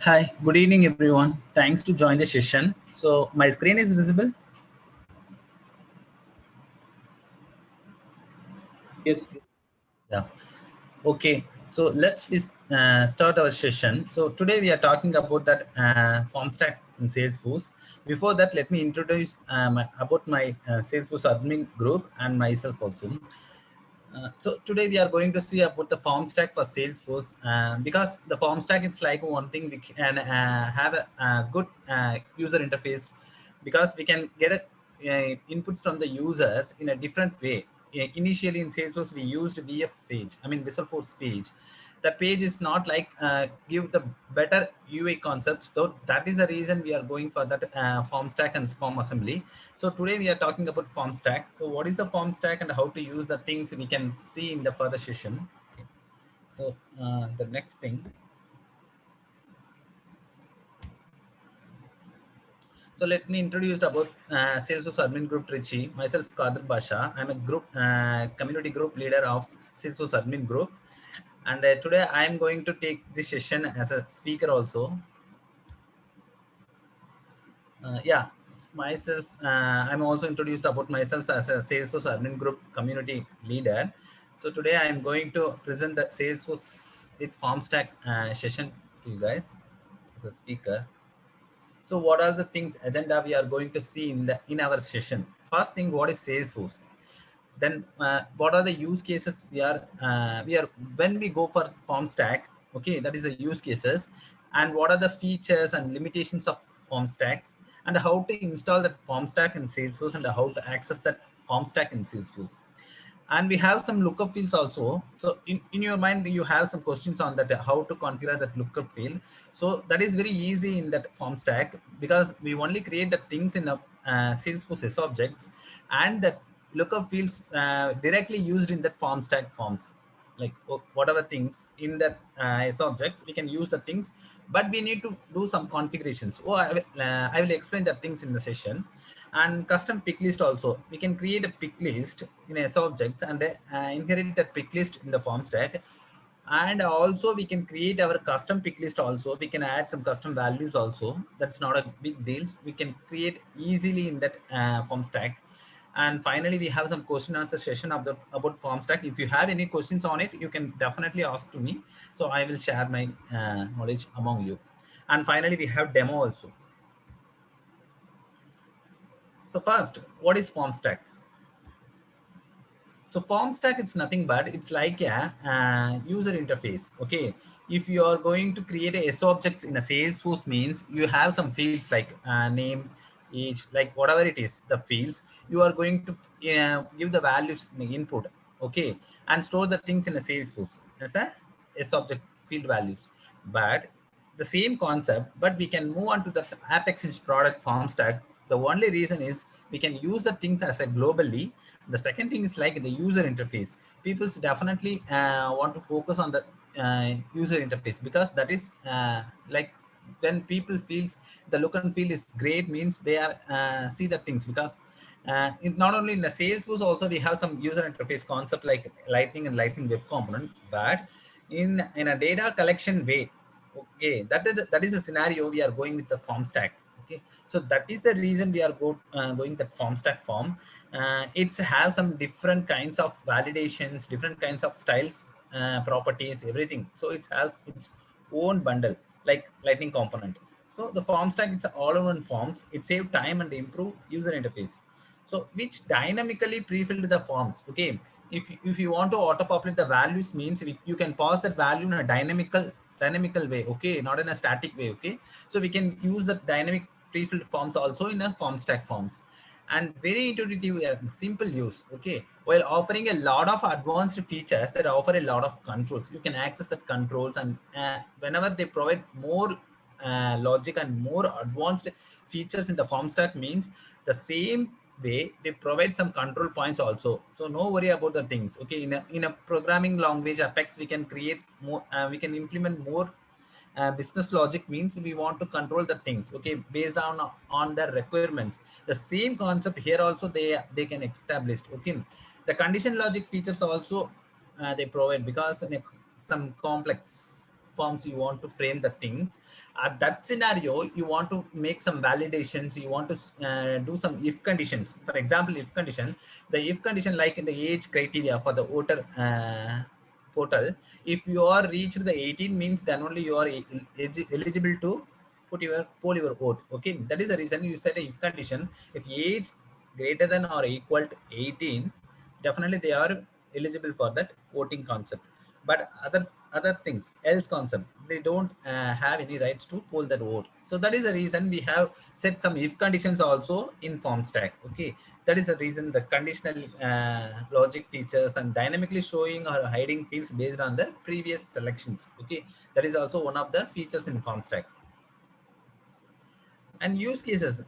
Hi, good evening, everyone. Thanks to join the session. So my screen is visible. Yes, Yeah. Okay. So start our session. So today we are talking about that form stack in Salesforce. Before that, let me introduce about my Salesforce admin group and myself also. So today we are going to see about the form stack for Salesforce because the form stack is like one thing we can have a good user interface because we can get inputs from the users in a different way. Initially in Salesforce we used VF page, I mean Visual Force page. The page is not like give the better UI concepts. So that is the reason we are going for that form stack and form assembly. So today we are talking about form stack. So what is the form stack and how to use the things we can see in the further session. Okay. So the next thing. So let me introduce about Salesforce Admin Group Trichy. Myself Kadir Basha. I'm a group community group leader of Salesforce Admin Group. And today I am going to take this session as a speaker also. Yeah, it's myself. I'm also introduced about myself as a Salesforce Admin Group community leader. So today I am going to present the Salesforce with FormStack session to you guys as a speaker. So what are the things agenda we are going to see in our session? First thing, what is Salesforce? Then what are the use cases we are when we go for form stack? Okay, that is the use cases, and what are the features and limitations of form stacks, and how to install that form stack in Salesforce, and how to access that form stack in Salesforce. And we have some lookup fields also. So in your mind you have some questions on that, how to configure that lookup field. So that is very easy in that form stack because we only create the things in the Salesforce S objects, and that lookup fields directly used in that form stack forms, like whatever things in that S objects we can use the things, but we need to do some configurations. I will explain the things in the session. And custom pick list also, we can create a pick list in S objects and inherit that pick list in the form stack. And also we can create our custom pick list also, we can add some custom values also. That's not a big deal, we can create easily in that form stack. And finally we have some question answer session of the about form stack. If you have any questions on it, you can definitely ask to me, so I will share my knowledge among you. And finally we have demo also. So first, what is form stack? So form stack, it's nothing but it's like a user interface. Okay, if you are going to create a S objects in a Salesforce, means you have some fields like name, age, like whatever it is, the fields you are going to give the values in the input. Okay, and store the things in a Salesforce as a S object field values. But the same concept, but we can move on to the App Exchange product form stack. The only reason is we can use the things as a globally. The second thing is like the user interface. People definitely want to focus on the user interface because that is like when people feels the look and feel is great, means they are see the things because not only in the Salesforce also we have some user interface concept like Lightning and Lightning Web Component, but in a data collection way. Okay, that is a scenario we are going with the form stack. Okay, so that is the reason we are going that form stack form. It's have some different kinds of validations, different kinds of styles, properties, everything. So it has its own bundle like Lightning component. So the form stack, it's all-in-one forms. It save time and improve user interface. So which dynamically pre-filled the forms. Okay, if you want to auto-populate the values, means you can pass that value in a dynamical way. Okay, not in a static way. Okay, so we can use the dynamic pre-filled forms also in a form stack forms, and very intuitive, simple use. Okay, while offering a lot of advanced features that offer a lot of controls, you can access the controls, and whenever they provide more logic and more advanced features in the form stack, means the same way they provide some control points also. So no worry about the things. Okay, in a programming language Apex, we can create more, we can implement more business logic, means we want to control the things, okay, based on the requirements. The same concept here also they can establish. Okay, the condition logic features also they provide because in some complex forms you want to frame the things. At that scenario, you want to make some validations, you want to do some if conditions. For example, if condition, the if condition like in the age criteria for the voter portal, if you are reached the 18 means then only you are eligible to poll your vote. Okay, that is the reason you set a if condition. If age greater than or equal to 18, definitely they are eligible for that voting concept. But other things else concept, they don't have any rights to poll that vote. So that is the reason we have set some if conditions also in form stack. Okay, that is the reason the conditional logic features and dynamically showing or hiding fields based on the previous selections. Okay, that is also one of the features in form stack. And use cases,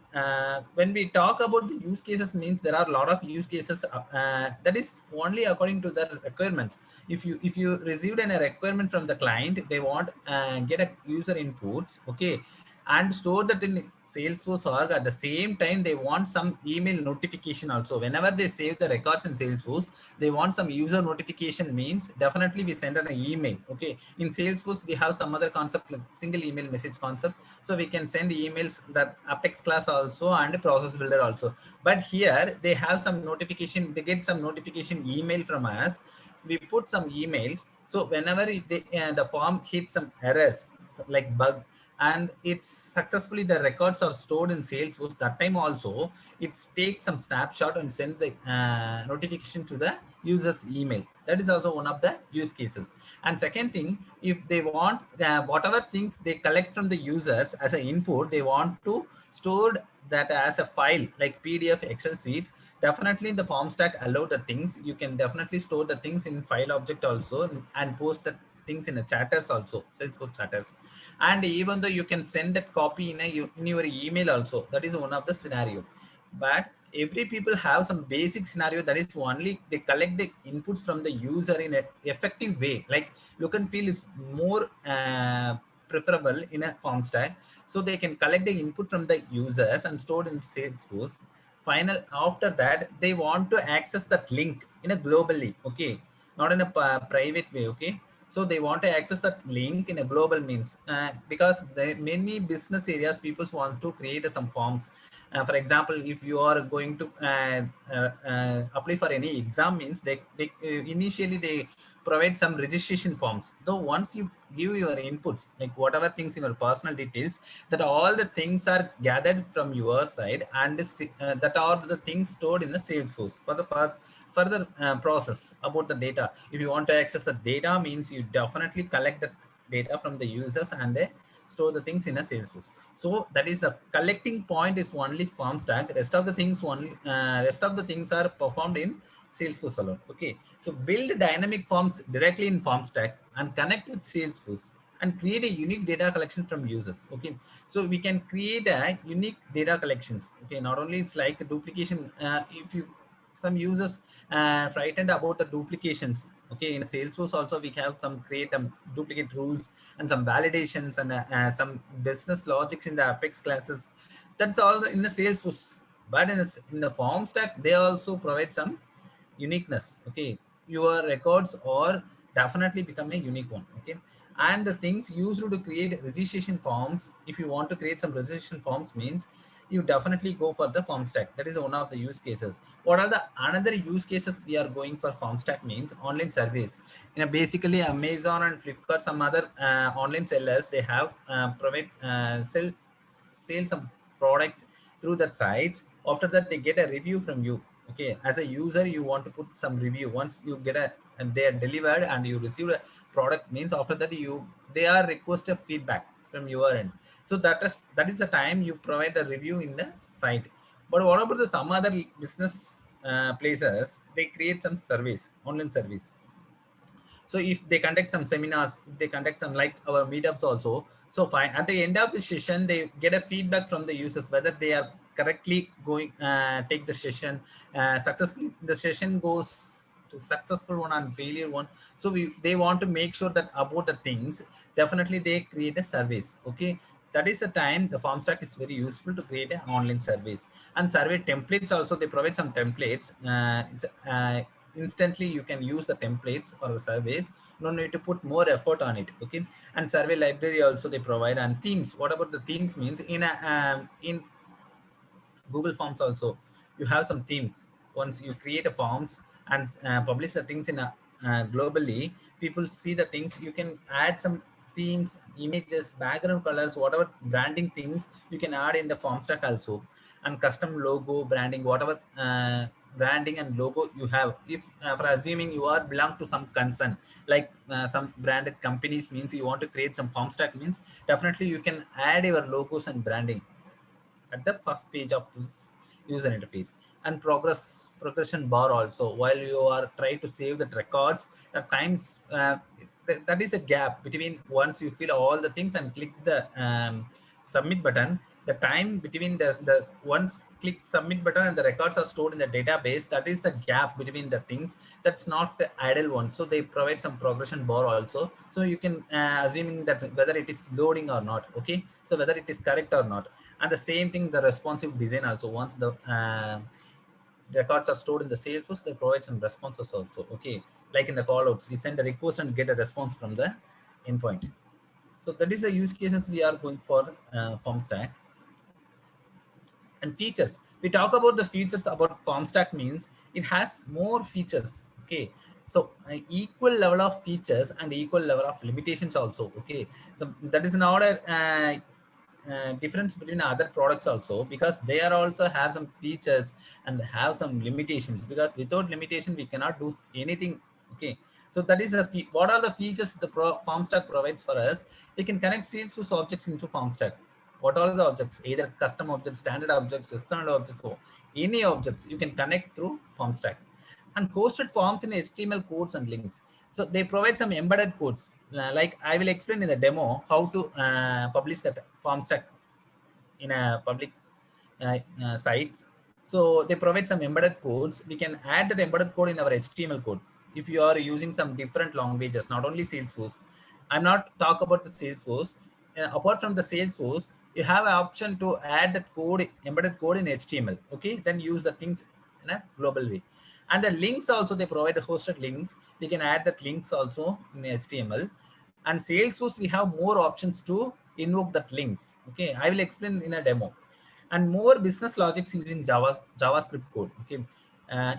when we talk about the use cases means there are a lot of use cases, that is only according to the requirements. If you received a requirement from the client, they want get a user inputs, okay, and store that in Salesforce org. At the same time, they want some email notification also. Whenever they save the records in Salesforce, they want some user notification means definitely we send an email. Okay, in Salesforce we have some other concept like single email message concept, so we can send emails that Apex class also and process builder also. But here they have some notification, they get some notification email from us, we put some emails. So whenever the form hits some errors like bug, and it's successfully the records are stored in Salesforce, that time also it takes some snapshot and send the notification to the user's email. That is also one of the use cases. And second thing, if they want whatever things they collect from the users as an input, they want to store that as a file like PDF, Excel sheet. Definitely the form stack allow the things. You can definitely store the things in file object also, and post the things in the chatters also, Salesforce chatters. And even though you can send that copy in your email also, that is one of the scenario. But every people have some basic scenario, that is only they collect the inputs from the user in an effective way. Like look and feel is more preferable in a form stack, so they can collect the input from the users and stored in Salesforce. Final after that, they want to access that link in a globally, okay, not in a private way. Okay, so they want to access that link in a global means, because the many business areas people want to create some forms. For example, if you are going to apply for any exam means, they initially they provide some registration forms. Though once you give your inputs like whatever things in your personal details, that all the things are gathered from your side, and that are the things stored in the Salesforce for the further process about the data. If you want to access the data means, you definitely collect the data from the users and store the things in a Salesforce. So that is the collecting point is only form stack. Rest of the things are performed in Salesforce alone. Okay, so build dynamic forms directly in form stack and connect with Salesforce and create a unique data collection from users. Okay, so we can create a unique data collections. Okay, not only it's like a duplication. If you some users frightened about the duplications. Okay, in Salesforce also we have some create duplicate rules and some validations and some business logics in the Apex classes. That's all in the Salesforce. But in the form stack, they also provide some uniqueness. Okay, your records are definitely become a unique one. Okay, and the things used to create registration forms, if you want to create some registration forms means, you definitely go for the form stack. That is one of the use cases. What are the another use cases we are going for form stack means online surveys. Basically Amazon and Flipkart, some other online sellers, they have provide sell some products through their sites. After that, they get a review from you. Okay, as a user, you want to put some review. Once you get a and they are delivered and you receive a product means, after that they are requested feedback from your end. So that is the time you provide a review in the site. But what about the some other business places? They create some surveys, online surveys. So if they conduct some seminars, they conduct some like our meetups also. So fine, at the end of the session, they get a feedback from the users whether they are correctly going take the session successfully. The session goes to successful one and failure one. So they want to make sure that about the things. Definitely, they create a service. Okay, that is the time the form stack is very useful to create an online surveys and survey templates. Also, they provide some templates. instantly you can use the templates or the surveys. No need to put more effort on it. Okay. And survey library also they provide. And themes, what about the themes means in a in Google Forms also, you have some themes. Once you create a forms and publish the things in a globally, people see the things. You can add some themes, images, background colors, whatever branding things you can add in the form stack also, and custom logo branding, whatever branding and logo you have. If for assuming you are belong to some concern like some branded companies means you want to create some form stack means definitely you can add your logos and branding at the first page of this user interface. And progression bar also, while you are trying to save the records at times, that is a gap between once you fill all the things and click the submit button. The time between the once click submit button and the records are stored in the database, that is the gap between the things. That's not the idle one, so they provide some progression bar also, so you can assuming that whether it is loading or not. Okay, so whether it is correct or not. And the same thing, the responsive design also, once the records are stored in the Salesforce, they provide some responses also. Okay, like in the callouts, we send a request and get a response from the endpoint. So that is the use cases we are going for form stack. And features, we talk about the features about form stack means it has more features. Okay, so equal level of features and equal level of limitations also. Okay, so that is not a difference between other products also, because they are also have some features and have some limitations, because without limitation we cannot do anything. Okay, so that is the what are the features the form stack provides for us. We can connect Salesforce objects into form stack. What are the objects? Either custom objects, standard objects, external objects, or any objects you can connect through form stack. And hosted forms in HTML codes and links. So they provide some embedded codes. Like I will explain in the demo how to publish that form stack in a public site. So they provide some embedded codes. We can add that embedded code in our HTML code. If you are using some different languages, not only Salesforce. I'm not talk about the Salesforce. Apart from the Salesforce, you have an option to add that code, embedded code in HTML. Okay, then use the things in a global way. And the links also, they provide hosted links. We can add that links also in HTML. And Salesforce, we have more options to invoke that links. Okay, I will explain in a demo. And more business logics using JavaScript code. Okay,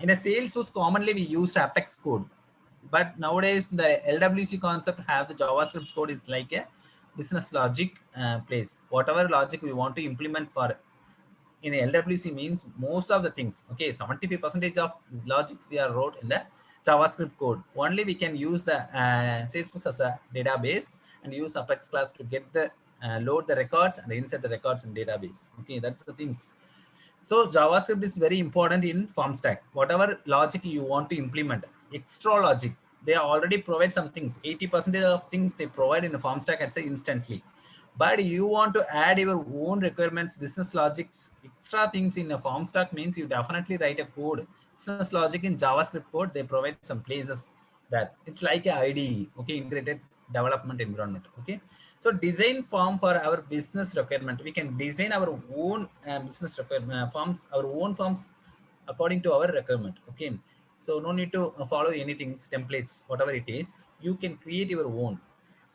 in a Salesforce, commonly we used Apex code, but nowadays the LWC concept have the JavaScript code is like a business logic place. Whatever logic we want to implement for in LWC means most of the things. Okay, 75% of logics we are wrote in the JavaScript code. Only we can use the Salesforce as a database and use Apex class to get the load the records and insert the records in database. Okay, that's the things. So JavaScript is very important in form stack. Whatever logic you want to implement, extra logic, they already provide some things. 80% of things they provide in the form stack, I'd say instantly. But you want to add your own requirements, business logics, extra things in a form stack means you definitely write a code. Business logic in JavaScript code, they provide some places that it's like a IDE, okay, integrated development environment. Okay, so design form for our business requirement. We can design our own business requirement forms, our own forms according to our requirement. Okay, so no need to follow anything, templates, whatever it is. You can create your own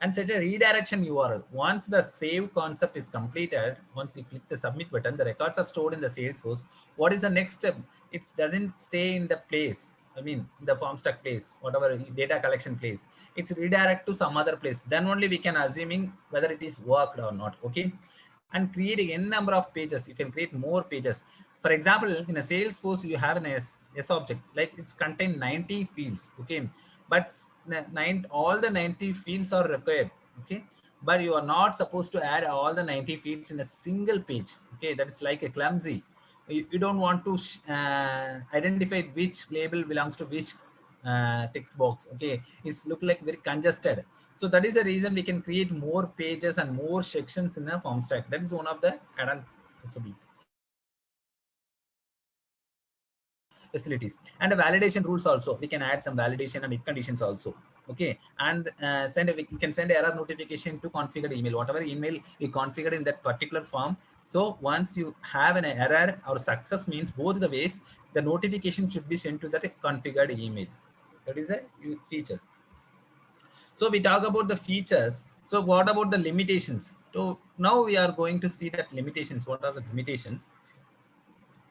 and set a redirection URL. Once the save concept is completed, once you click the submit button, the records are stored in the Salesforce. What is the next step? It doesn't stay in the place. I mean, the form stack place, whatever data collection place, it's redirect to some other place. Then only we can assuming whether it is worked or not. Okay, and creating n number of pages. You can create more pages. For example, in a Salesforce, you have an S object, like it's contain 90 fields. Okay, but all the 90 fields are required. Okay, but you are not supposed to add all the 90 fields in a single page. Okay, that is like a clumsy. You don't want to identify which label belongs to which text box. Okay, it's look like very congested. So that is the reason we can create more pages and more sections in a form stack. That is one of the add-on possibility. Facilities and the validation rules also, we can add some validation and if conditions also. Okay, and we can send error notification to configured email. Whatever email we configured in that particular form, So once you have an error or success means both the ways, the notification should be sent to that configured email. That is the features. So we talk about the features. So what about the limitations? So now we are going to see that limitations. What are the limitations?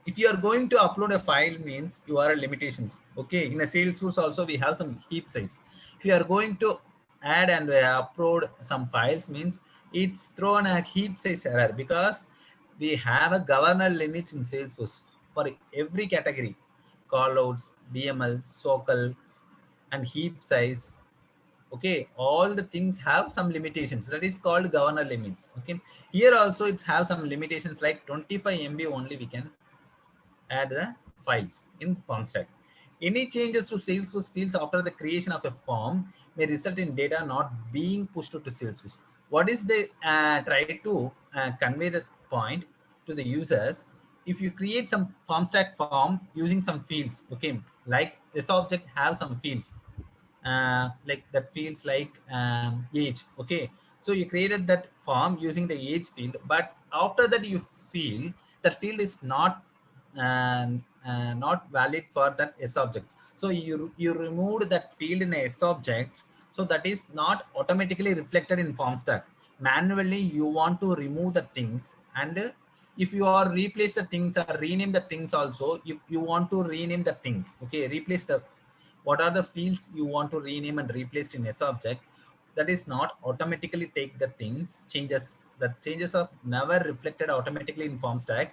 If you are going to upload a file means you are limitations. Okay, in a Salesforce also we have some heap size. If you are going to add and upload some files means it's thrown a heap size error, because we have a governor limits in Salesforce for every category: callouts, DML, socals, and heap size. Okay, all the things have some limitations, that is called governor limits. Okay, here also it's have some limitations like 25 MB only we can add the files in FormStack. Any changes to Salesforce fields after the creation of a form may result in data not being pushed to Salesforce. What is the try to convey the point to the users? If you create some FormStack form using some fields, okay, like this object have some fields, like that feels like age. Okay, so you created that form using the age field, but after that you feel that field is not valid for that S object. So you removed that field in a S object, so that is not automatically reflected in FormStack. Manually you want to remove the things, and if you are replace the things or rename the things also, you want to rename the things. Okay, replace the what are the fields you want to rename and replace in S object. That is not automatically take the things changes. The changes are never reflected automatically in FormStack.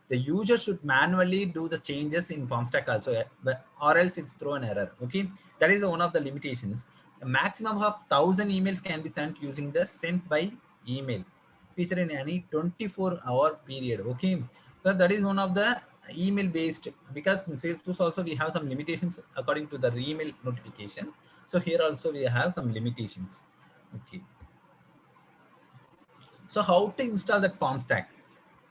The user should manually do the changes in FormStack also, or else it's throw an error. Okay, that is one of the limitations. A maximum of 1,000 emails can be sent using the sent by email feature in any 24-hour period. Okay, so that is one of the email based, because in Salesforce also we have some limitations according to the email notification. So here also we have some limitations. Okay, so how to install that FormStack?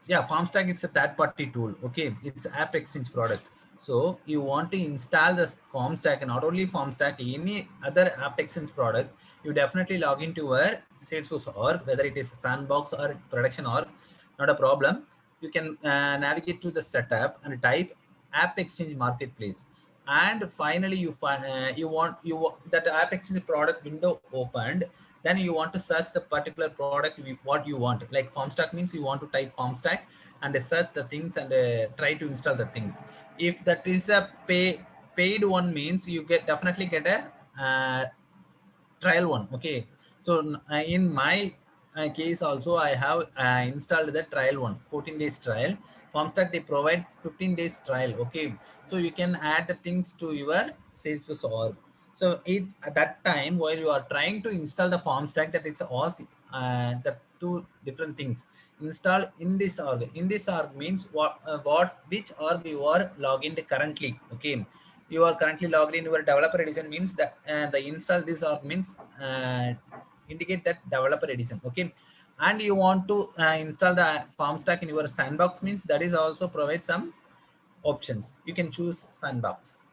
Yeah, FormStack it's a third-party tool. Okay, it's App Exchange product. So you want to install the FormStack, and not only FormStack, any other App Exchange product, you definitely log into your Salesforce org, whether it is Sandbox or production org, not a problem. You can navigate to the setup and type App Exchange Marketplace, and finally that App Exchange product window opened. Then you want to search the particular product what you want. Like FormStack means you want to type FormStack and search the things and try to install the things. If that is a paid one means you get definitely get a trial one. Okay, so in my case also I have installed the trial one, 14 days trial. FormStack they provide 15 days trial. Okay, so you can add the things to your Salesforce org. So it at that time while you are trying to install the FormStack, that is ask the two different things. Install in this org. In this org means what which org you are logged in currently. Okay, you are currently logged in your developer edition means that the install this org means indicate that developer edition. Okay, and you want to install the FormStack in your Sandbox means that is also provide some options. You can choose Sandbox.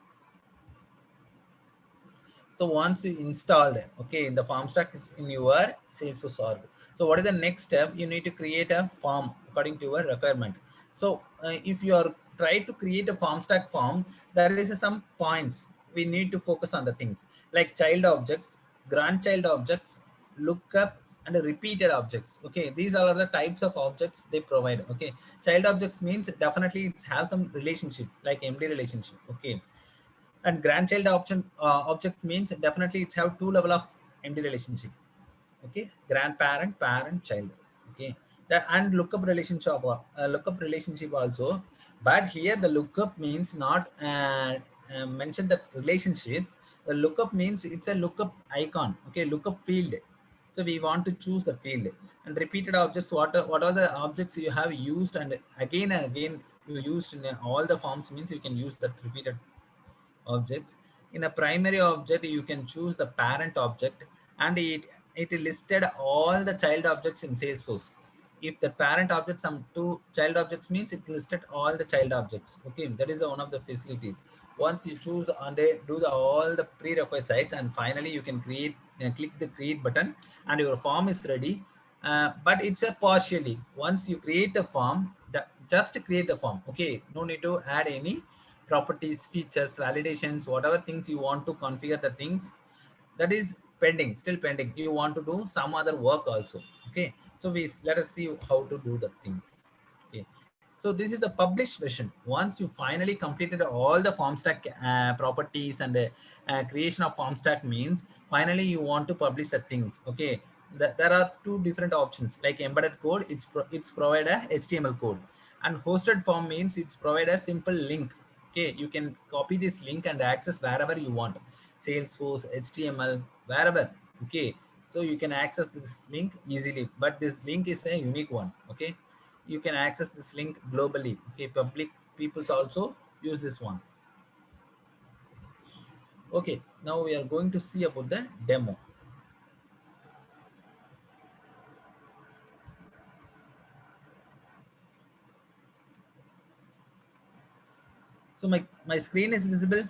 So once you installed, okay, the FormStack is in your Salesforce org. So what is the next step? You need to create a form according to your requirement. So if you are try to create a FormStack form, there is some points we need to focus on the things like child objects, grandchild objects, lookup, and repeated objects. Okay, these are the types of objects they provide. Okay, child objects means definitely it's have some relationship like MD relationship. Okay, and grandchild option object means definitely it's have two level of MD relationship. Okay, grandparent, parent, child. Okay, that and lookup relationship also. But here the lookup means not mention that relationship. The lookup means it's a lookup icon. Okay, lookup field. So we want to choose the field. And repeated objects, what are the objects you have used and again you used in all the forms means you can use that repeated objects. In a primary object, you can choose the parent object, and it listed all the child objects in Salesforce. If the parent object some two child objects means it listed all the child objects. Okay, that is one of the facilities. Once you choose and do all the prerequisites, and finally you can create click the create button, and your form is ready. but it's a partially. Once you create the form, just create the form. Okay, no need to add any properties, features, validations, whatever things you want to configure the things, that is pending, still pending. You want to do some other work also. Okay, so we let us see how to do the things. Okay, so this is the published version. Once you finally completed all the form stack properties and creation of form stack means finally you want to publish the things. Okay, there are two different options, like embedded code, it's provide a HTML code, and hosted form means it's provide a simple link. Okay, you can copy this link and access wherever you want, Salesforce, HTML, wherever. Okay, so you can access this link easily, but this link is a unique one. Okay, you can access this link globally. Okay, public peoples also use this one. Okay, now we are going to see about the demo. So my screen is visible.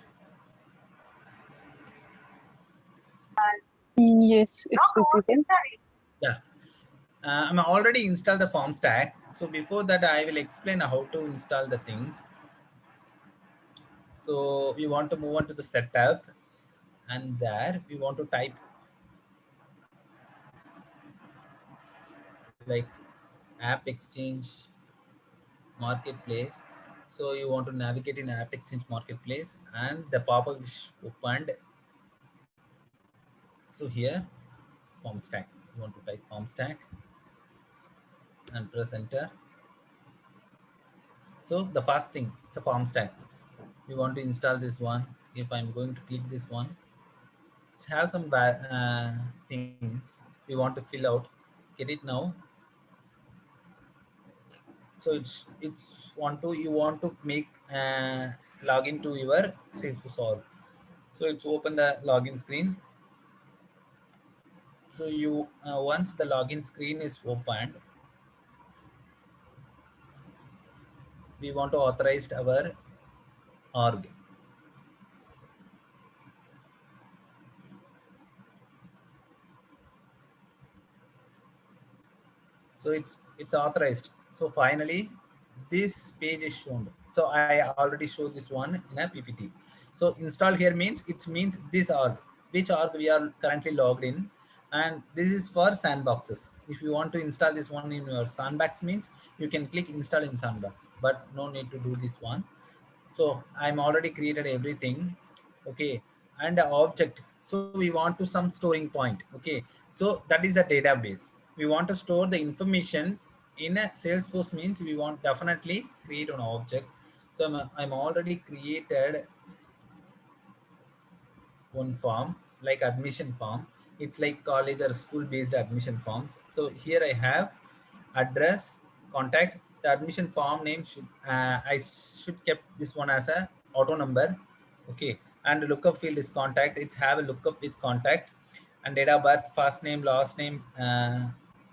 Yes, it's visible. Yeah, I'm already installed the form stack. So before that, I will explain how to install the things. So we want to move on to the setup, and there we want to type like App Exchange Marketplace. So you want to navigate in App Exchange Marketplace, and the pop-up is opened. So here, form stack. You want to type form stack and press enter. So the first thing, it's a form stack. We want to install this one. If I'm going to click this one, it has some things we want to fill out. Get it now. So it's want to you want to make login to your Salesforce org. So it's open the login screen. So you once the login screen is opened, we want to authorize our org. So it's authorized. So finally this page is shown. So I already showed this one in a PPT. So install here means it means this org, which org we are currently logged in, and this is for sandboxes. If you want to install this one in your sandbox means you can click install in sandbox, but no need to do this one. So I'm already created everything. Okay, and the object, so we want to some storing point. Okay, so that is a database. We want to store the information in a Salesforce means we want definitely create an object. So I'm already created one form, like admission form. It's like college or school based admission forms. So here I have address, contact. The admission form name should I should kept this one as a auto number. Okay, and the lookup field is contact. It's have a lookup with contact, and date of birth, first name, last name.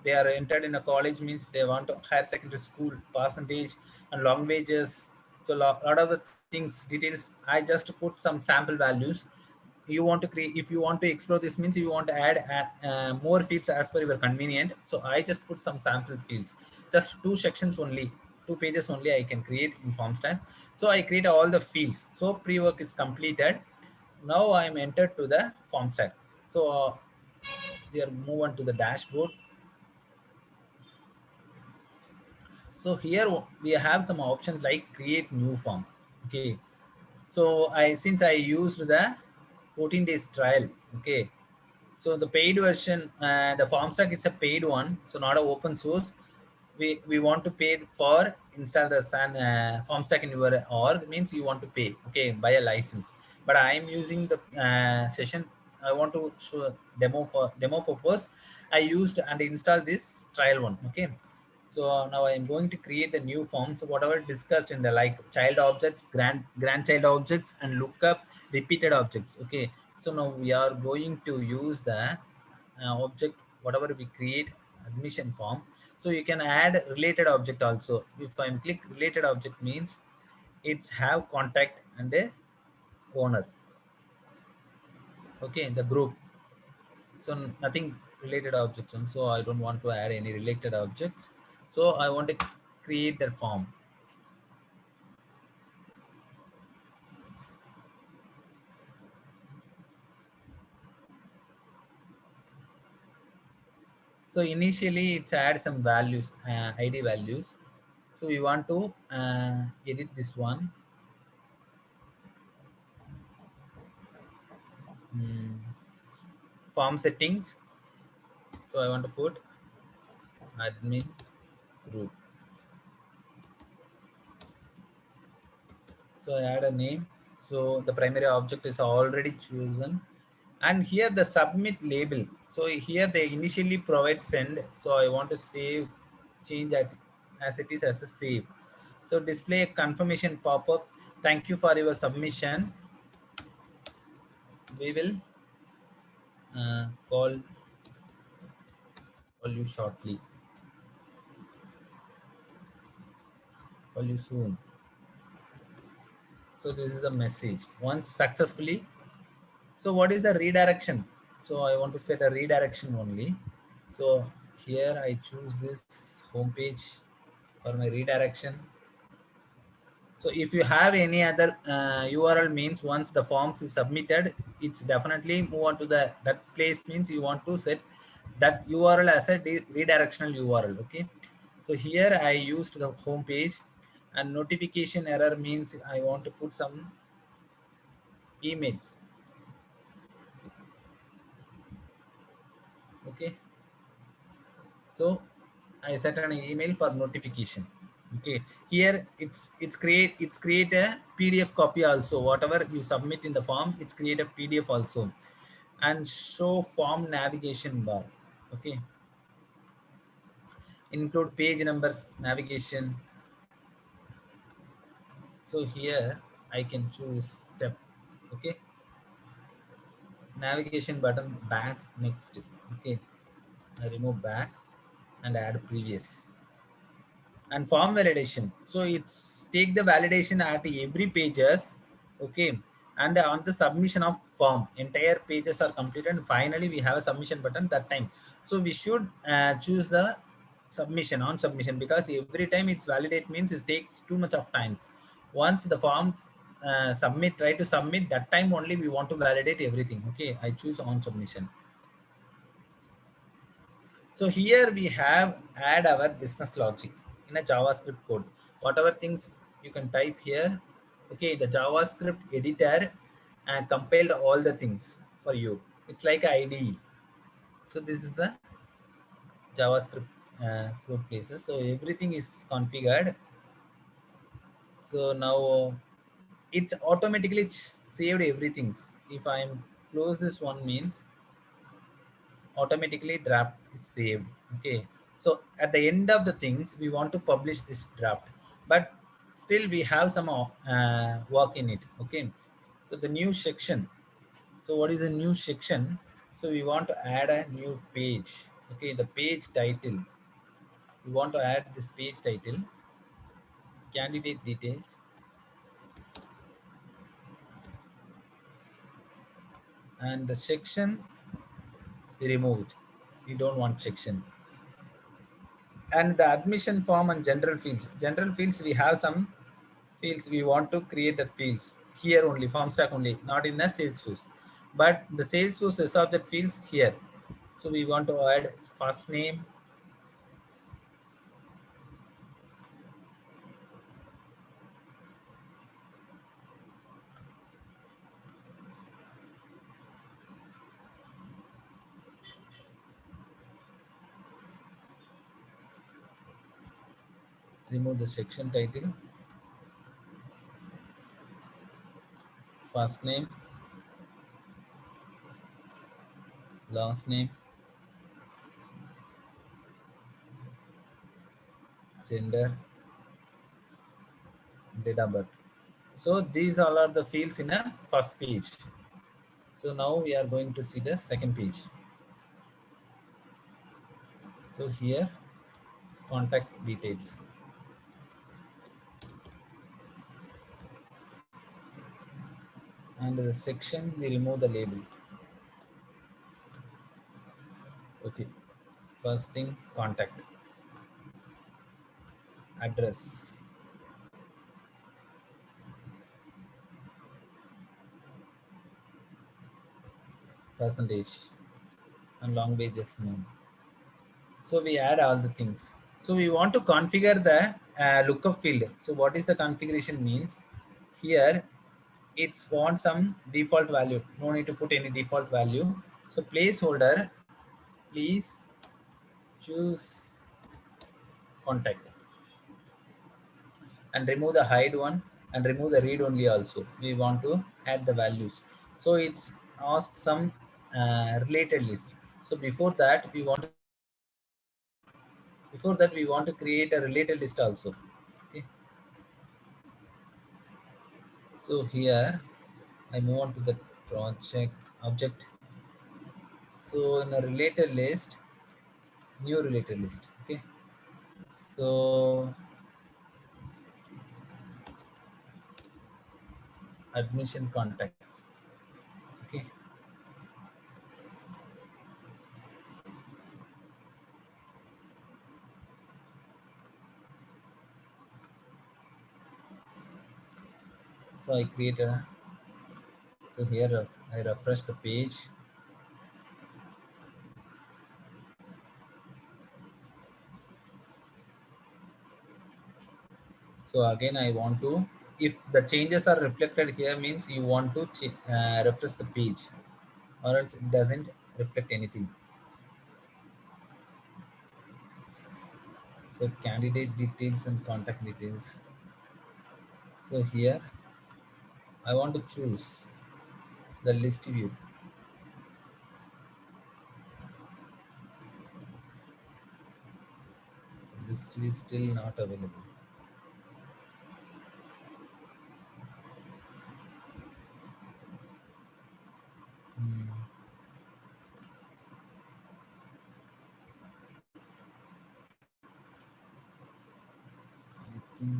They are entered in a college means they want to higher secondary school percentage and long wages. So lot of the things details I just put some sample values. You want to create, if you want to explore this means you want to add more fields as per your convenient. So I just put some sample fields, just two sections only, two pages only I can create in form stack. So I create all the fields. So pre-work is completed. Now I am entered to the form stack. So we are move on to the dashboard. So here we have some options like create new form. Okay, so I since I used the 14 days trial. Okay, so the paid version, the form stack is a paid one, so not a open source. We want to pay for install the form stack in your org means you want to pay. Okay, buy a license. But I am using the session. I want to show demo for demo purpose. I used and installed this trial one. Okay, so now I am going to create the new forms, whatever discussed in the like child objects, grandchild objects, and lookup repeated objects. Okay, so now we are going to use the object whatever we create admission form. So you can add related object also. If I'm click related object means it's have contact and a owner. Okay, the group. So nothing related objects on, so I don't want to add any related objects. So I want to create that form. So initially it's add some values, id values. So we want to edit this one. Mm, form settings. So I want to put admin group. So I add a name. So the primary object is already chosen, and here the submit label. So here they initially provide send. So I want to save, change that as it is as a save. So display a confirmation pop-up. Thank you for your submission. We will call you shortly. Call you soon. So this is the message. Once successfully. So what is the redirection? So I want to set a redirection only. So here I choose this home page for my redirection. So if you have any other URL, means once the forms is submitted, it's definitely move on to the that place, means you want to set that URL as a redirectional URL. Okay. So here I used the home page, and notification error means I want to put some emails. Okay. So I set an email for notification. Okay, here it's create a PDF copy also. Whatever you submit in the form, it's create a PDF also, and show form navigation bar. Okay, include page numbers navigation. So here I can choose step. Okay, navigation button back next. Okay, I remove back and add previous. And form validation, so it's take the validation at every pages. Okay, and on the submission of form entire pages are completed, and finally we have a submission button that time. So we should choose the submission on submission, because every time it's validate means it takes too much of time. Once the forms try to submit, that time only we want to validate everything. Okay, I choose on submission. So here we have add our business logic in a JavaScript code. Whatever things you can type here. Okay, the JavaScript editor compiled all the things for you. It's like IDE. So this is the JavaScript code places. So everything is configured. So now it's automatically saved everything. If I'm close this one, means automatically draft is saved. Okay, so at the end of the things we want to publish this draft, but still we have some work in it. Okay, so the new section. So what is the new section? So we want to add a new page. Okay, the page title, we want to add this page title, candidate details, and the section we remove it. We don't want section. And the admission form and general fields. General fields, we have some fields we want to create that fields here only, form stack only, not in the Salesforce. But the Salesforce is of that fields here. So we want to add first name, remove the section title, first name, last name, gender, date of birth. So these all are the fields in a first page. So now we are going to see the second page. So here, contact details. And the section we remove the label. First thing, contact address, percentage, and languages name. So we add all the things. So we want to configure the lookup field. So what is the configuration means? Here it's want some default value. No need to put any default value. So placeholder, please choose contact and remove the hide one and remove the read only also. We want to add the values. So it's ask some related list. So before that we want to create a related list also. Okay. So here I move on to the project object. So in a related list, new related list. Okay. So admission contacts. Okay. So I create a, so here I refresh the page. So again I want to, if the changes are reflected here means you want to refresh the page, or else it doesn't reflect anything. So candidate details and contact details. So here I want to choose the list view. List view is still not available. Hmm. I think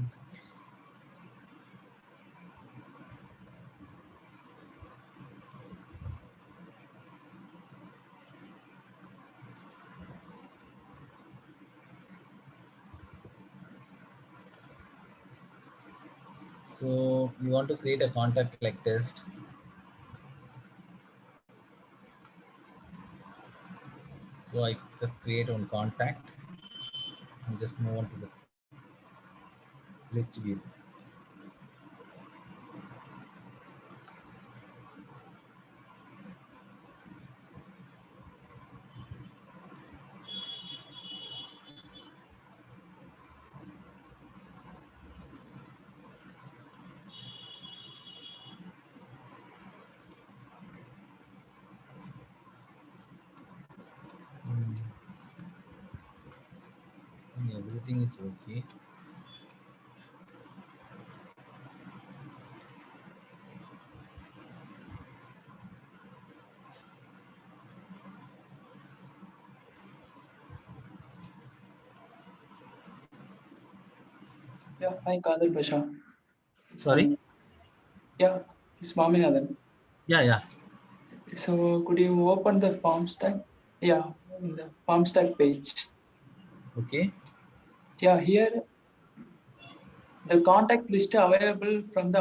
so. You want to create a contact like test. So I just create one contact and just move on to the list view. Hmm. I think everything is okay. Yeah, hi Kadir Basha. Sorry. Yeah, it's Swaminathan. Yeah. So could you open the form stack? Yeah, in the form stack page. Okay. Yeah, here the contact list available from the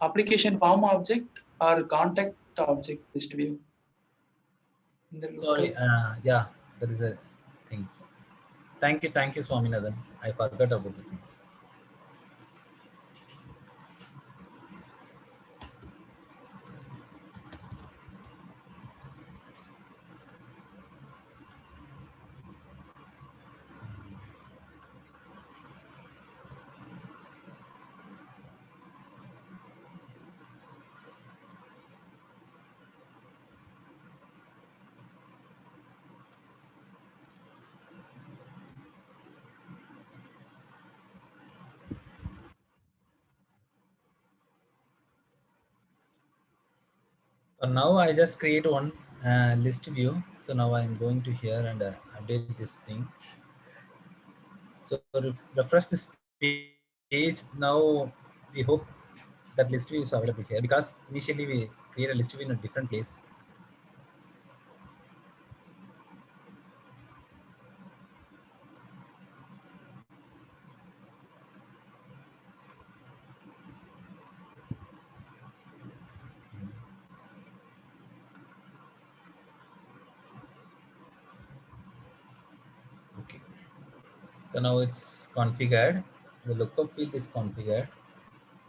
application form object or contact object list view. In the Sorry. lookup. Yeah, that is a things. Thank you, Swaminathan. I forgot about the things. For now, I just create one list view. So now I'm going to here and update this thing. So refresh this page. Now we hope that list view is available here, because initially we create a list view in a different place. So now it's configured. The lookup field is configured.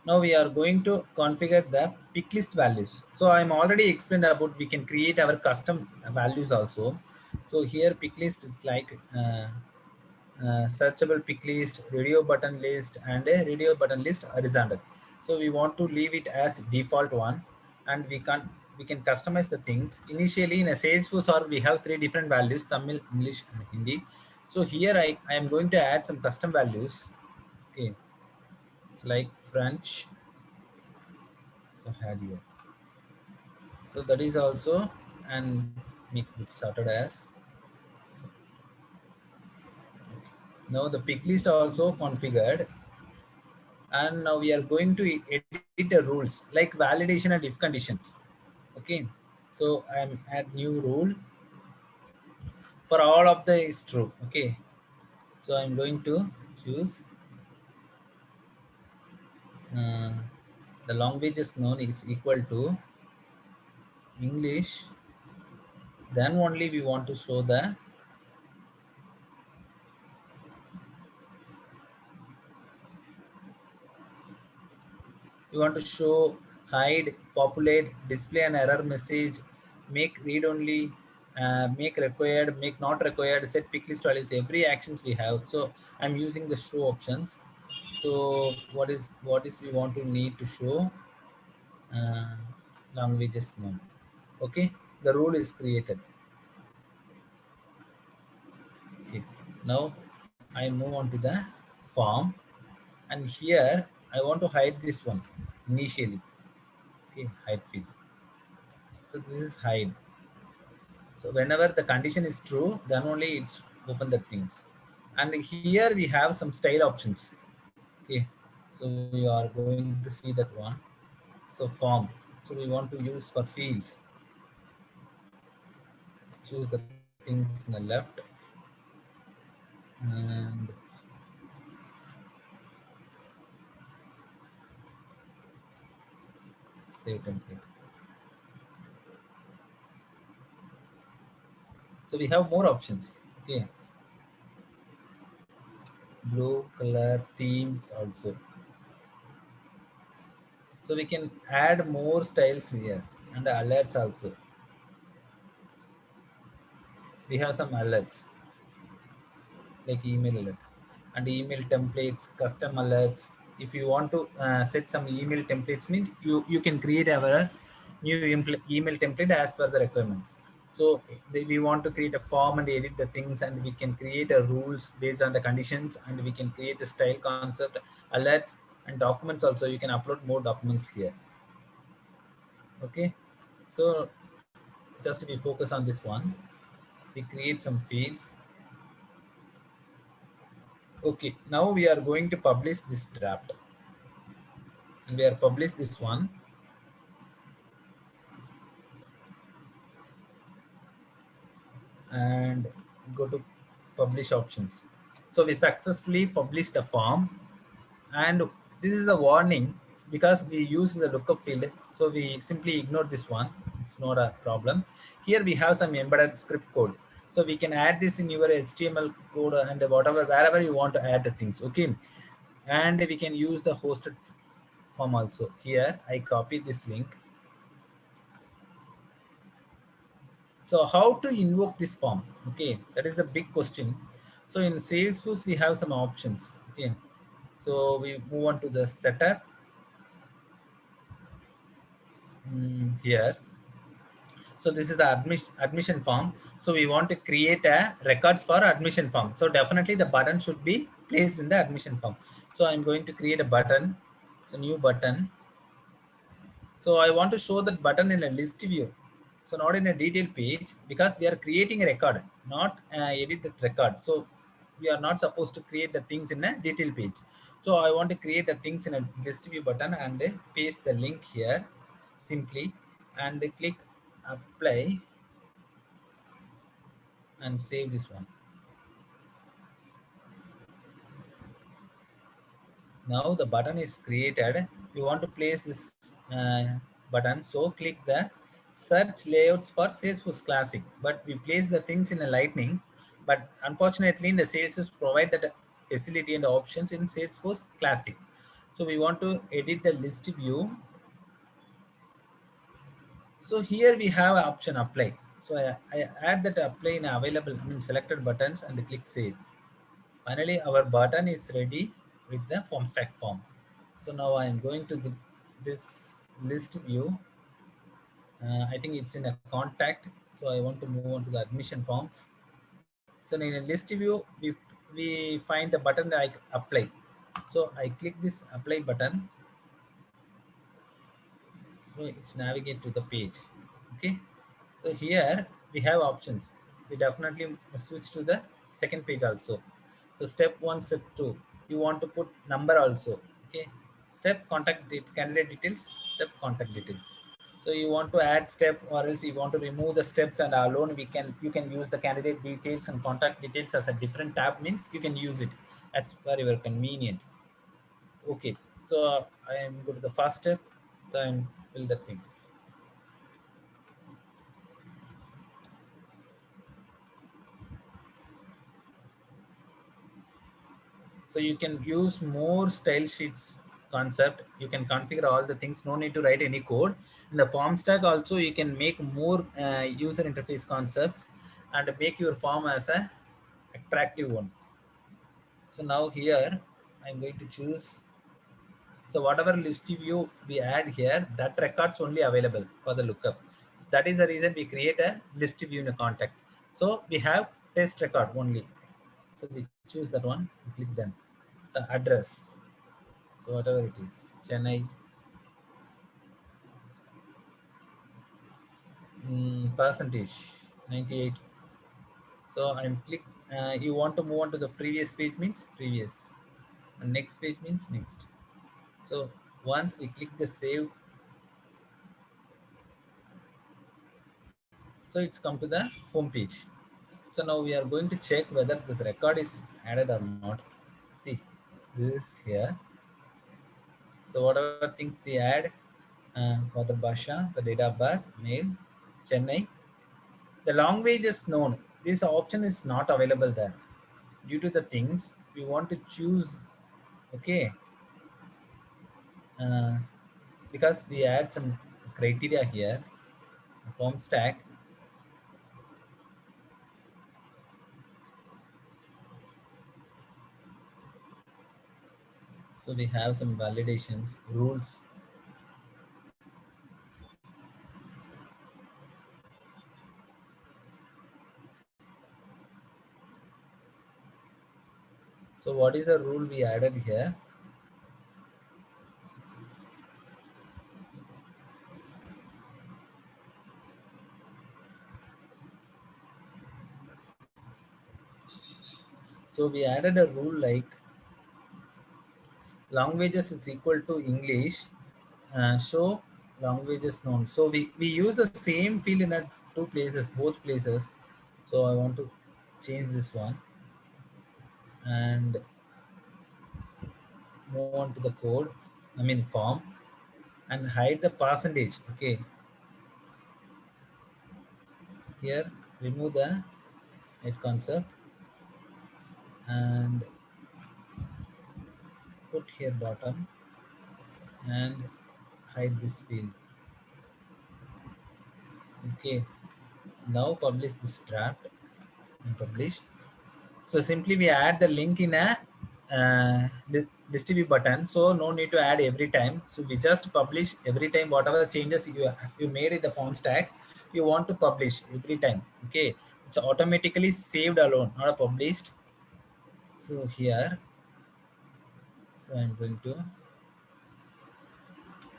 Now we are going to configure the pick list values. So I'm already explained about we can create our custom values also. So here pick list is like searchable pick list, radio button list, and a radio button list horizontal. So we want to leave it as default one, and we can customize the things. Initially in a Salesforce or we have three different values: Tamil, English, and Hindi. So here I am going to add some custom values. Okay, it's like French. So add here. So that is also, and make it sorted as. So now the pick list also configured, and now we are going to edit the rules like validation and if conditions. Okay, so I'm add new rule for all of the is true. Okay, so I'm going to choose uh, the language is known is equal to English. Then only we want to show the hide, populate, display an error message, make read only, make required, make not required, set pick list values, every actions we have. So I'm using the show options. So what is we want to need to show uh, languages known. Okay, the rule is created. Okay, now I move on to the form, and here I want to hide this one initially. Okay, hide field. So this is hide. So whenever the condition is true, then only it's open the things. And here we have some style options. Okay, so we are going to see that one. So form. So we want to use for fields. Choose the things in the left and save template. So we have more options. Okay, blue color themes also. So we can add more styles here and the alerts also. We have some alerts like email alert and email templates, custom alerts. If you want to set some email templates, means you can create our new email template as per the requirements. So we want to create a form and edit the things, and we can create a rules based on the conditions, and we can create the style concept, alerts, and documents also. You can upload more documents here. Okay, so just we focus on this one. We create some fields. Okay, now we are going to publish this draft, and we are publish this one. And go to publish options. So we successfully publish the form, and this is a warning because we use the lookup field. So we simply ignore this one. It's not a problem. Here we have some embedded script code. So we can add this in your HTML code and whatever, wherever you want to add the things. Okay. And we can use the hosted form also. Here I copy this link. So how to invoke this form? Okay, that is a big question. So in Salesforce, we have some options. Okay, so we move on to the setup here. So this is the admission form. So we want to create a records for admission form. So definitely the button should be placed in the admission form. So I'm going to create a button. So new button. So I want to show that button in a list view. So not in a detailed page, because we are creating a record, not edit that record. So we are not supposed to create the things in a detailed page. So I want to create the things in a list view button and paste the link here simply, and click apply and save this one. Now the button is created. We want to place this button. So click the search layouts for Salesforce Classic. But we place the things in a Lightning. But unfortunately, in the Salesforce provide that facility and options in Salesforce Classic. So we want to edit the list view. So here we have option apply. So I add that apply in available, selected buttons and click save. Finally, our button is ready with the form stack form. So now I am going to this list view. I think it's in a contact. So I want to move on to the admission forms. So in a list view, we find the button like apply. So I click this apply button. So it's navigate to the page. Okay. So here we have options. We definitely switch to the second page also. So step 1, step 2, you want to put number also. Okay. Step candidate details, step contact details. So you want to add step, or else you want to remove the steps, and alone you can use the candidate details and contact details as a different tab, means you can use it as per your convenient. Okay. So I am go to the first step. So I'm fill the things. So you can use more style sheets concept. You can configure all the things. No need to write any code. In the form stack also, you can make more user interface concepts and make your form as a attractive one. So now here I'm going to choose. So whatever list view we add here, that records only available for the lookup. That is the reason we create a list view in a contact. So we have test record only. So we choose that one, click done. So address. So whatever it is, Chennai, percentage 98. So I'm click. You want to move on to the previous page, means previous, and next page means next. So once we click the save, so it's come to the home page. So now we are going to check whether this record is added or not. See, this is here. So whatever things we add for the Basha, the date of birth, name, Chennai, the language is known. This option is not available there due to the things we want to choose. Okay, uh, because we add some criteria here, form stack. So we have some validations, rules. So what is the rule we added here? So we added a rule like languages is equal to English. Show languages known. So we use the same field in two places, both places. So I want to change this one and move on to the code, form, and hide the percentage. Okay. Here, remove the head concept and put here bottom and hide this field. Okay. Now publish this draft and publish. So simply we add the link in a distribute button. So no need to add every time. So we just publish every time whatever the changes you made in the form stack, you want to publish every time. Okay, it's automatically saved alone, not published. So here, so I'm going to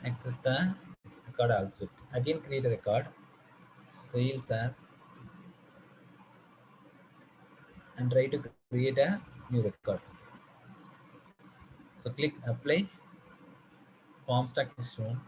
access the record also. Again, create a record. Sales app and try to create a new record. So click apply. Form stack is shown.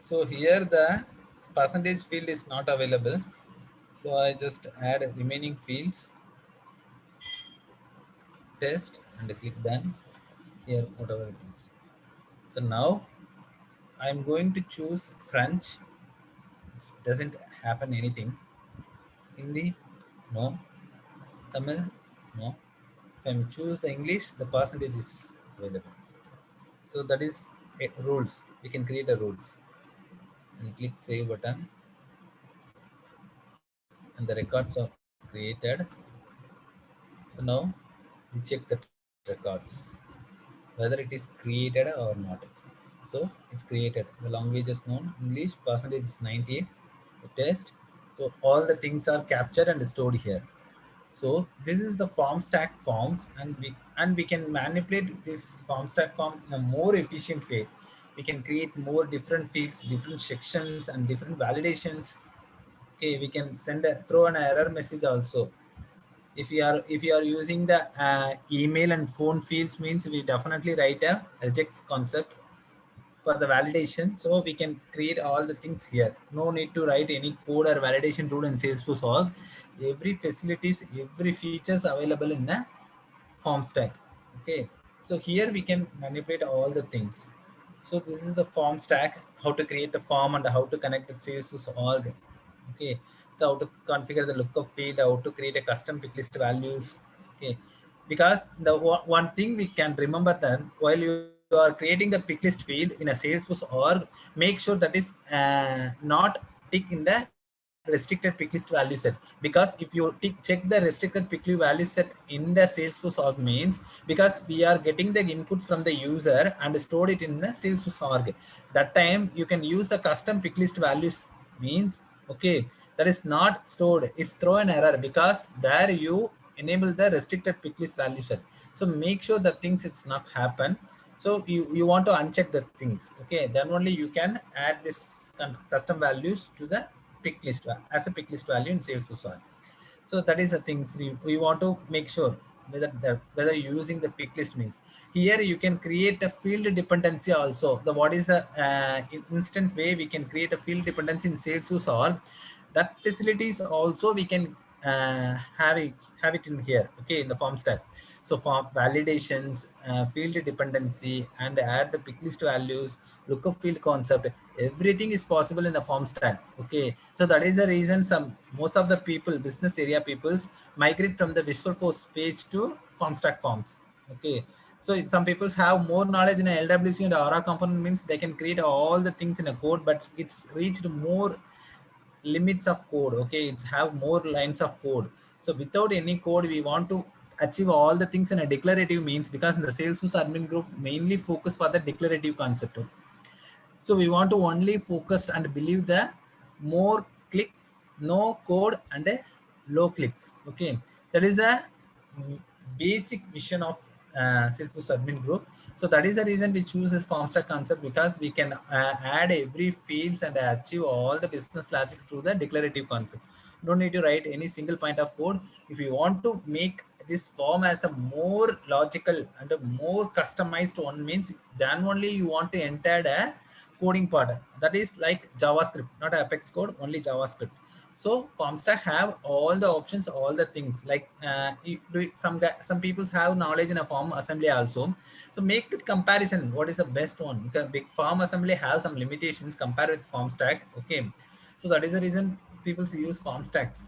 So here the percentage field is not available. So I just add remaining fields. test and click done. Here, whatever it is. So now I'm going to choose French. It doesn't happen anything. Hindi, no. Tamil, no. If I choose the English, the percentage is available. So that is rules. We can create a rules and click save button, and the records are created. So now we check the records whether it is created or not. So it's created. The language is known English, percentage is 98. The test. So all the things are captured and stored here. So this is the form stack forms, and we can manipulate this form stack form in a more efficient way. We can create more different fields, different sections, and different validations. Okay, we can throw an error message also. If you are using the email and phone fields, means we definitely write a regex concept for the validation. So we can create all the things here. No need to write any code or validation rule in Salesforce org. Every facilities, every features available in the form stack. Okay, so here we can manipulate all the things. So this is the form stack, how to create the form and how to connect with Salesforce org. Okay, so how to configure the lookup field, how to create a custom pick list values. Okay, because the one thing we can remember that while you are creating the pick list field in a Salesforce org, make sure that is not tick in the restricted pick list value set. Because if you check the restricted pick list value set in the Salesforce org means, because we are getting the inputs from the user and stored it in the Salesforce org. That time you can use the custom pick list values means, okay, that is not stored. It's throw an error because there you enable the restricted pick list value set. So make sure that things it's not happen. So you want to uncheck the things. Okay, then only you can add this custom values to the pick list as a pick list value in Salesforce org. So that is the things we want to make sure whether using the pick list means. Here you can create a field dependency also. The what is the instant way we can create a field dependency in Salesforce or that facilities also we can have it in here. Okay, in the form stack. So for validations, field dependency, and add the pick list values, lookup field concept, everything is possible in the form stack. Okay, so that is the reason most of the people, business area peoples, migrate from the Visualforce page to form stack forms. Okay, so some people have more knowledge in a LWC and Aura component means they can create all the things in a code, but it's reached more limits of code. Okay, it's have more lines of code. So without any code, we want to achieve all the things in a declarative means, because in the Salesforce admin group mainly focus for the declarative concept. So we want to only focus and believe the more clicks, no code, and a low clicks. Okay, that is a basic vision of Salesforce admin group. So that is the reason we choose this form stack concept, because we can add every fields and achieve all the business logics through the declarative concept. No need to write any single point of code. If you want to make this form as a more logical and a more customized one means, then only you want to enter the coding part. That is like JavaScript, not Apex code, only JavaScript. So FormStack have all the options, all the things like some people have knowledge in a form assembly also. So make the comparison. What is the best one? Because big form assembly have some limitations compared with FormStack. Okay, so that is the reason people use FormStacks.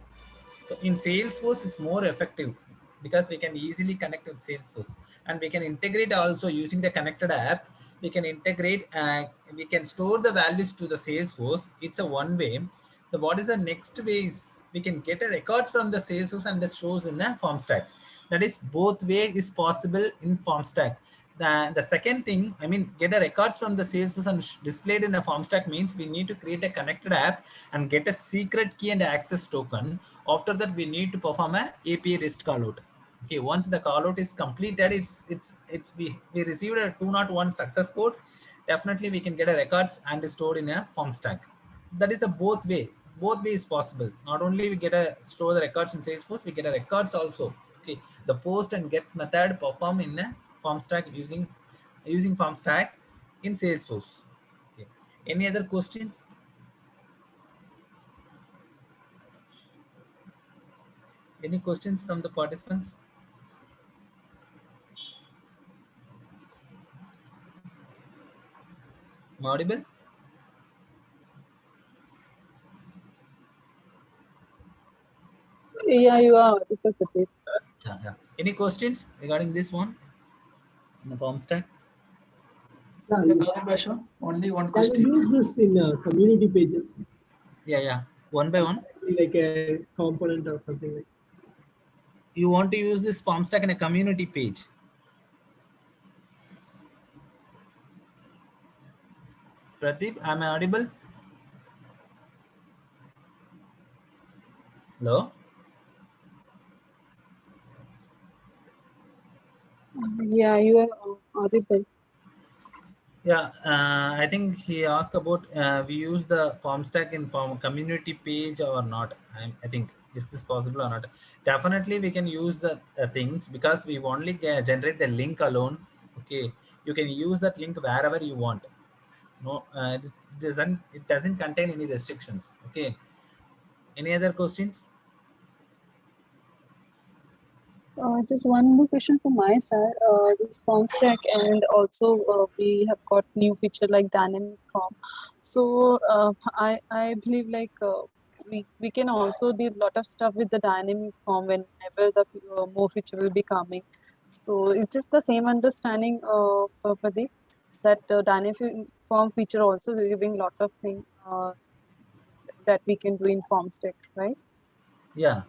So in Salesforce is more effective because we can easily connect with Salesforce, and we can integrate also using the connected app. We can integrate, we can store the values to the Salesforce. It's a one way. The what is the next way is we can get a records from the Salesforce and the shows in the form stack. That is both way is possible in form stack. The second thing, I mean, get a records from the Salesforce and displayed in a form stack means we need to create a connected app and get a secret key and access token. After that, we need to perform a API REST callout. Okay, once the callout is completed, we received a 201 success code. Definitely, we can get a records and stored in a form stack. That is the both way. Both way is possible. Not only we get a store the records in Salesforce, we get a records also. Okay, the post and get method perform in a form stack using form stack in Salesforce. Okay. Any other questions? Any questions from the participants? Am I audible? Yeah, you are audible, Pradeep. Yeah. Any questions regarding this one in the form stack? Yeah, Yeah, Kadir Basha, only one can we question. use this in community pages? Yeah. One by one. Like a component or something like You want to use this form stack in a community page. Pradeep, am I audible? Hello? Yeah, you are audible. Yeah, I think he asked about we use the form stack in form community page or not. I think is this possible or not? Definitely, we can use the things because we only generate the link alone. Okay, you can use that link wherever you want. No, it doesn't contain any restrictions. Okay. Any other questions? Just one more question from my side. This form stack, and also we have got new feature like dynamic form. So I believe like we can also do a lot of stuff with the dynamic form whenever the more feature will be coming. So it's just the same understanding, Pradeep, that dynamic form feature also giving lot of things that we can do in form stack, right? Yeah.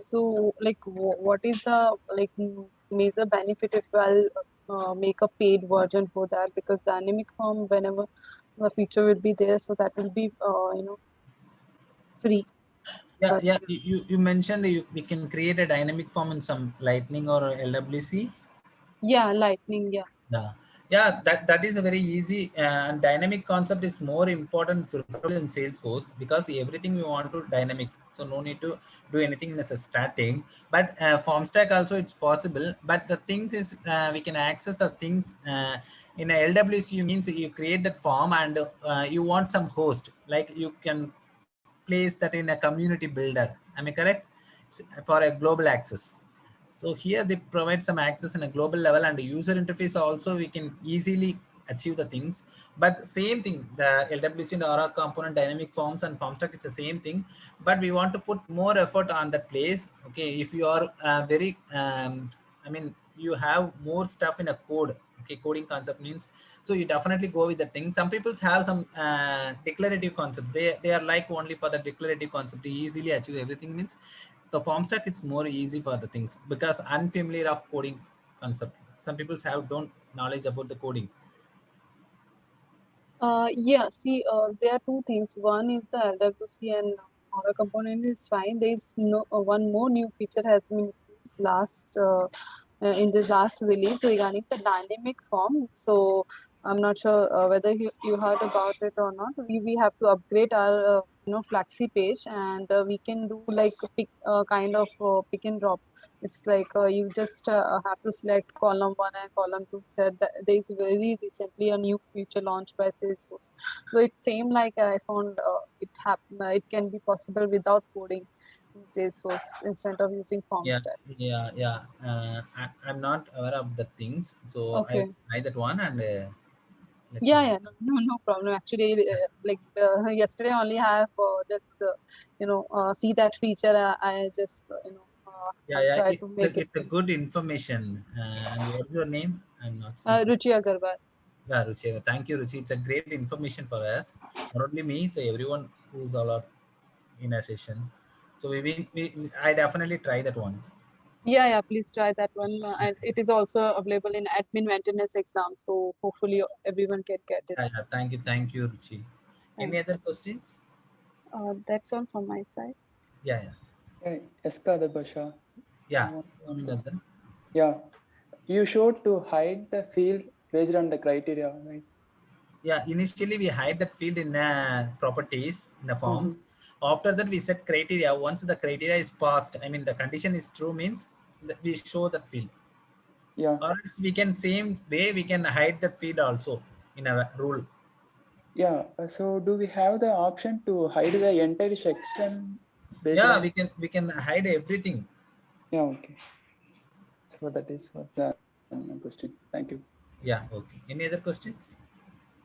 So, like, what is the like major benefit if I'll make a paid version for that? Because dynamic form, whenever the feature will be there, so that will be free. Yeah, But yeah. You mentioned we can create a dynamic form in some Lightning or LWC. yeah, Lightning, yeah. Yeah, yeah. That is a very easy and dynamic concept is more important preferable in Salesforce because everything we want to dynamic. So no need to do anything as a static. But form stack also it's possible. But the things is we can access the things in a LWC means you create that form and you want some host like you can place that in a community builder. Am I correct? For a global access. So here they provide some access in a global level and the user interface also we can easily achieve the things. But same thing, the LWC and Aura component dynamic forms and form stack, it's the same thing. But we want to put more effort on that place. Okay, if you are I mean, you have more stuff in a code. Okay, coding concept means so you definitely go with the thing. Some people have some declarative concept. They are like only for the declarative concept to easily achieve everything means the form stack it's more easy for the things because unfamiliar of coding concept. Some people have don't knowledge about the coding. Yeah, see, there are two things. One is the LWC and Aura component is fine. There is no one more new feature has been introduced last in this last release regarding the dynamic form. So I'm not sure whether you heard about it or not. We have to upgrade our Flaxi page, and we can do like a pick kind of pick and drop. It's like you just have to select column 1 and column 2. There is very recently a new feature launched by Salesforce. So it's same like I found it can be possible without coding in Salesforce instead of using form Yeah, stack. yeah. I'm not aware of the things, so I Okay. try that one and let me know. Yeah, no problem. Actually, like yesterday only I have just see that feature. I just have Yeah. tried to make it. It's a good information. And what's your name? I'm not seeing. Ruchi Agarwal. Yeah, Ruchi. Thank you, Ruchi. It's a great information for us. Not only me, it's everyone who's all are in a session. So I definitely try that one. Yeah, please try that one. And it is also available in admin maintenance exam. So hopefully everyone can get it. Yeah. Thank you, Ruchi. Any other Thanks. questions? That's all from my side. Yeah. Yeah, yes, Kadir Basha. Yeah. One more question. Swaminathan. Yeah, you showed to hide the field based on the criteria, right? Yeah, initially we hide that field in properties in the form. Mhm. After that, we set criteria. Once the criteria is passed, I mean the condition is true means that we show that field. Yeah, Or else we can same way we can hide that field also in a rule. yeah. So do we have the option to hide the entire section based Yeah, on? we can hide everything. Yeah, okay. So that is what the my question. Thank you. Yeah, okay. Any other questions?